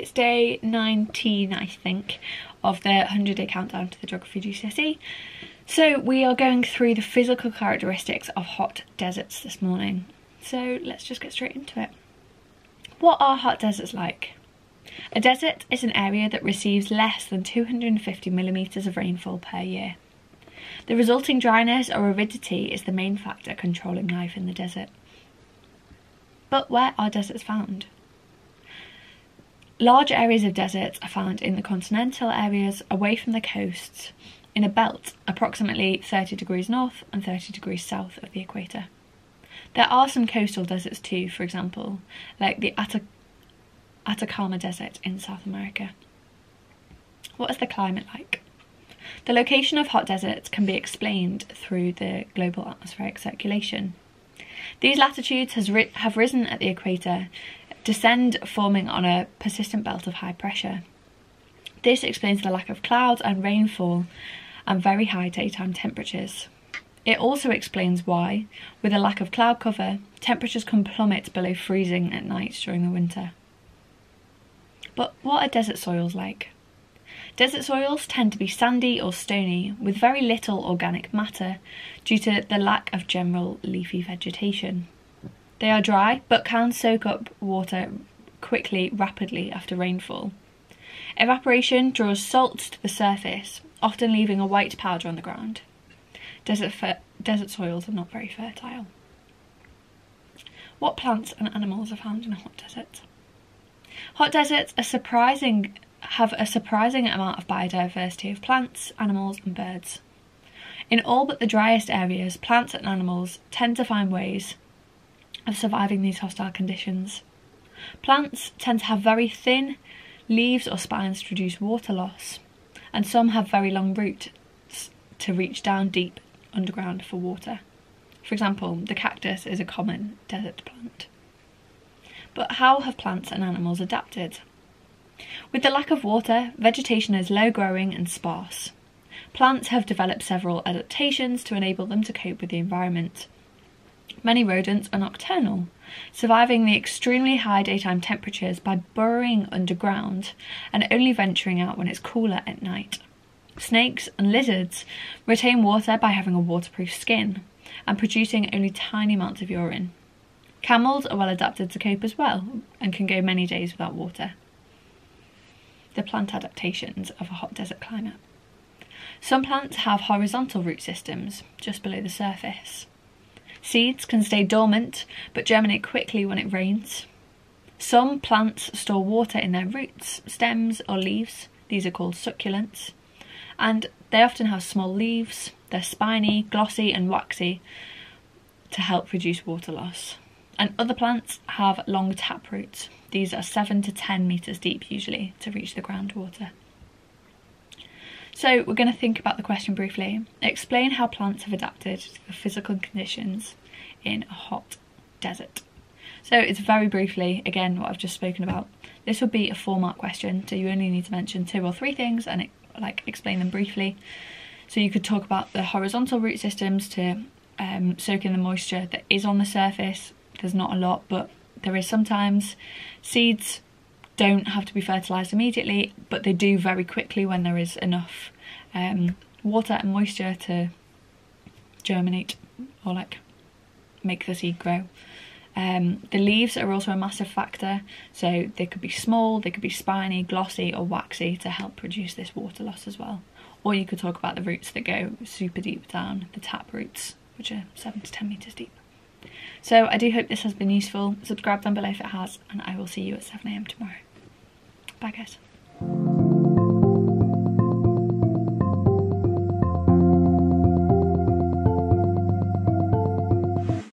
it's day 19, I think, of the 100-day countdown to the Geography GCSE. So we are going through the physical characteristics of hot deserts this morning. So let's just get straight into it. What are hot deserts like? A desert is an area that receives less than 250 millimetres of rainfall per year. The resulting dryness or aridity is the main factor controlling life in the desert. But where are deserts found? Large areas of deserts are found in the continental areas away from the coasts, in a belt approximately 30 degrees north and 30 degrees south of the equator. There are some coastal deserts too, for example, like the Atacama Desert in South America. What is the climate like? The location of hot deserts can be explained through the global atmospheric circulation. These latitudes have risen at the equator, descend forming on a persistent belt of high pressure. This explains the lack of clouds and rainfall and very high daytime temperatures. It also explains why, with a lack of cloud cover, temperatures can plummet below freezing at night during the winter. But what are desert soils like? Desert soils tend to be sandy or stony, with very little organic matter due to the lack of general leafy vegetation. They are dry, but can soak up water rapidly after rainfall. Evaporation draws salt to the surface, often leaving a white powder on the ground. Desert soils are not very fertile. What plants and animals are found in a hot desert? Hot deserts have a surprising amount of biodiversity of plants, animals and birds. In all but the driest areas, plants and animals tend to find ways of surviving these hostile conditions. Plants tend to have very thin leaves or spines to reduce water loss, and some have very long roots to reach down deep underground for water. For example, the cactus is a common desert plant. But how have plants and animals adapted? With the lack of water, vegetation is low-growing and sparse. Plants have developed several adaptations to enable them to cope with the environment. Many rodents are nocturnal, surviving the extremely high daytime temperatures by burrowing underground and only venturing out when it's cooler at night. Snakes and lizards retain water by having a waterproof skin and producing only tiny amounts of urine. Camels are well adapted to cope as well and can go many days without water. The plant adaptations of a hot desert climate. Some plants have horizontal root systems just below the surface. Seeds can stay dormant but germinate quickly when it rains. Some plants store water in their roots, stems or leaves. These are called succulents. And they often have small leaves. They're spiny, glossy and waxy to help reduce water loss. And other plants have long tap roots. These are 7 to 10 metres deep usually to reach the groundwater. So we're going to think about the question briefly. Explain how plants have adapted to the physical conditions in a hot desert. So it's very briefly, again, what I've just spoken about. This would be a 4-mark question, so you only need to mention 2 or 3 things and explain them briefly. So you could talk about the horizontal root systems to soak in the moisture that is on the surface. There's not a lot, but there is sometimes. Seeds don't have to be fertilised immediately, but they do very quickly when there is enough water and moisture to germinate or make the seed grow. The leaves are also a massive factor, so they could be small, they could be spiny, glossy or waxy to help reduce this water loss as well. Or you could talk about the roots that go super deep down, the tap roots, which are 7 to 10 metres deep. So I do hope this has been useful. Subscribe down below if it has, and I will see you at 7 AM tomorrow. Bye guys.